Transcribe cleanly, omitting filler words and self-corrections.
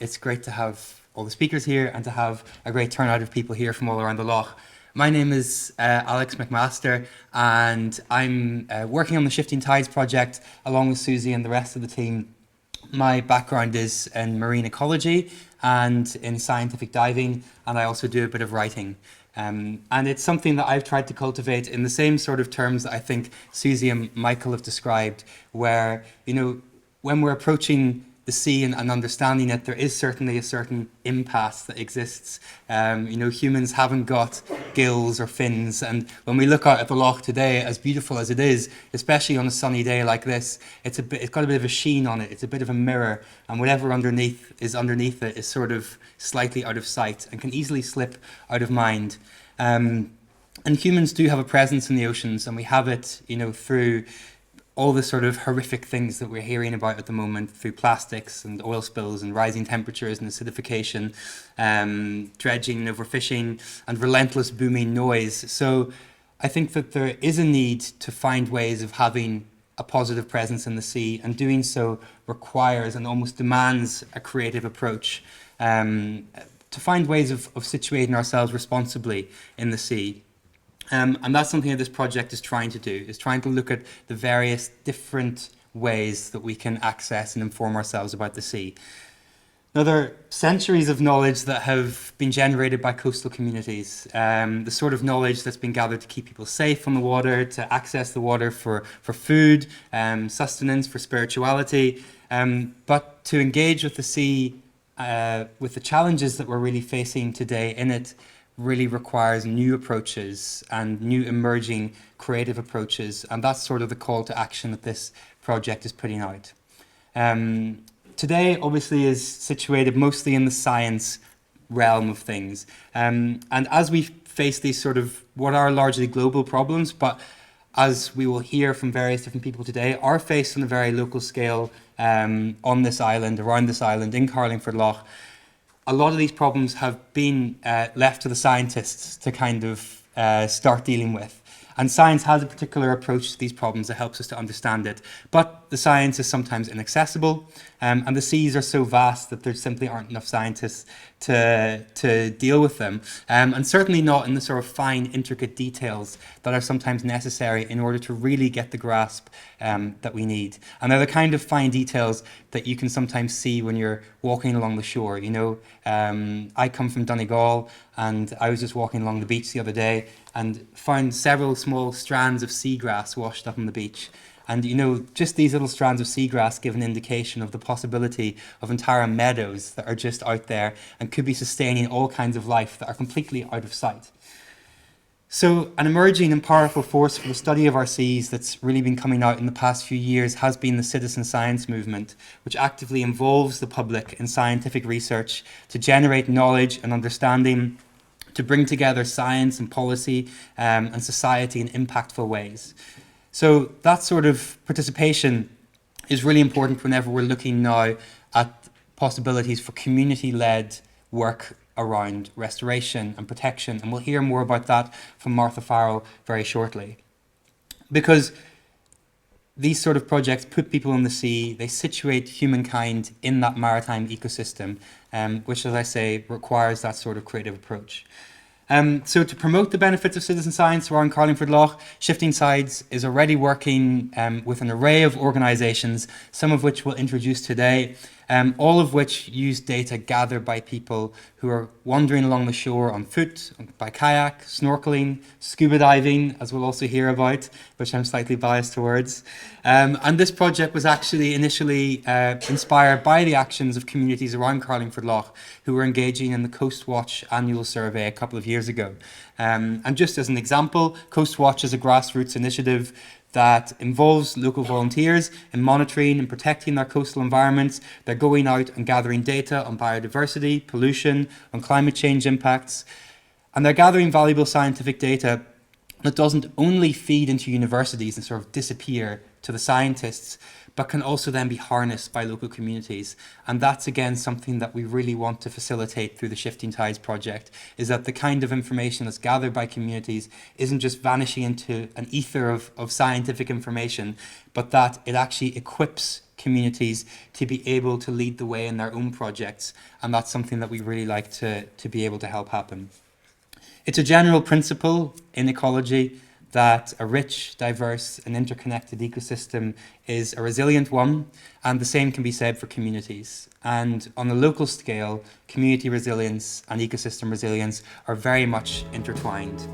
It's great to have all the speakers here and to have a great turnout of people here from all around the loch. My name is Alex McMaster, and I'm working on the Shifting Tides project along with Susie and the rest of the team. My background is in marine ecology and in scientific diving, and I also do a bit of writing. And it's something that I've tried to cultivate in the same sort of terms that I think Susie and Michael have described, where, when we're approaching the sea and understanding it, there is certainly a certain impasse that exists. Humans haven't got gills or fins, and when we look out at the loch today, as beautiful as it is, especially on a sunny day like this, it's got a bit of a sheen on it. It's a bit of a mirror, and whatever underneath it is sort of slightly out of sight and can easily slip out of mind. And humans do have a presence in the oceans, and we have it, through all the sort of horrific things that we're hearing about at the moment, through plastics and oil spills and rising temperatures and acidification, dredging and overfishing and relentless booming noise. So I think that there is a need to find ways of having a positive presence in the sea, and doing so requires and almost demands a creative approach to find ways of situating ourselves responsibly in the sea. And that's something that this project is trying to do, is trying to look at the various different ways that we can access and inform ourselves about the sea. Now, there are centuries of knowledge that have been generated by coastal communities, the sort of knowledge that's been gathered to keep people safe on the water, to access the water for food, sustenance, for spirituality, but to engage with the sea, with the challenges that we're really facing today in it, really requires new approaches and new emerging creative approaches, and that's sort of the call to action that this project is putting out. Today obviously is situated mostly in the science realm of things, and as we face these sort of what are largely global problems, but as we will hear from various different people today, are faced on a very local scale on this island, around this island in Carlingford Lough. A lot of these problems have been left to the scientists to kind of start dealing with. And science has a particular approach to these problems that helps us to understand it. But the science is sometimes inaccessible, and the seas are so vast that there simply aren't enough scientists to deal with them. And certainly not in the sort of fine, intricate details that are sometimes necessary in order to really get the grasp that we need. And they're the kind of fine details that you can sometimes see when you're walking along the shore. I come from Donegal, and I was just walking along the beach the other day and found several small strands of seagrass washed up on the beach. And, just these little strands of seagrass give an indication of the possibility of entire meadows that are just out there and could be sustaining all kinds of life that are completely out of sight. So an emerging and powerful force for the study of our seas that's really been coming out in the past few years has been the citizen science movement, which actively involves the public in scientific research to generate knowledge and understanding, to bring together science and policy and society in impactful ways. So that sort of participation is really important whenever we're looking now at possibilities for community-led work around restoration and protection. And we'll hear more about that from Martha Farrell very shortly. Because these sort of projects put people in the sea, they situate humankind in that maritime ecosystem, which, as I say, requires that sort of creative approach. So to promote the benefits of citizen science around Carlingford Lough, Shifting Tides is already working with an array of organisations, some of which we'll introduce today, all of which use data gathered by people who are wandering along the shore on foot, by kayak, snorkeling, scuba diving, as we'll also hear about, which I'm slightly biased towards. And this project was actually initially inspired by the actions of communities around Carlingford Lough who were engaging in the Coast Watch annual survey a couple of years ago. And just as an example, Coast Watch is a grassroots initiative that involves local volunteers in monitoring and protecting their coastal environments. They're going out and gathering data on biodiversity, pollution, on climate change impacts. And they're gathering valuable scientific data that doesn't only feed into universities and sort of disappear to the scientists, but can also then be harnessed by local communities. And that's again something that we really want to facilitate through the Shifting Tides project, is that the kind of information that's gathered by communities isn't just vanishing into an ether of scientific information, but that it actually equips communities to be able to lead the way in their own projects. And that's something that we really like to be able to help happen. It's a general principle in ecology that a rich, diverse and interconnected ecosystem is a resilient one, and the same can be said for communities. And on a local scale, community resilience and ecosystem resilience are very much intertwined.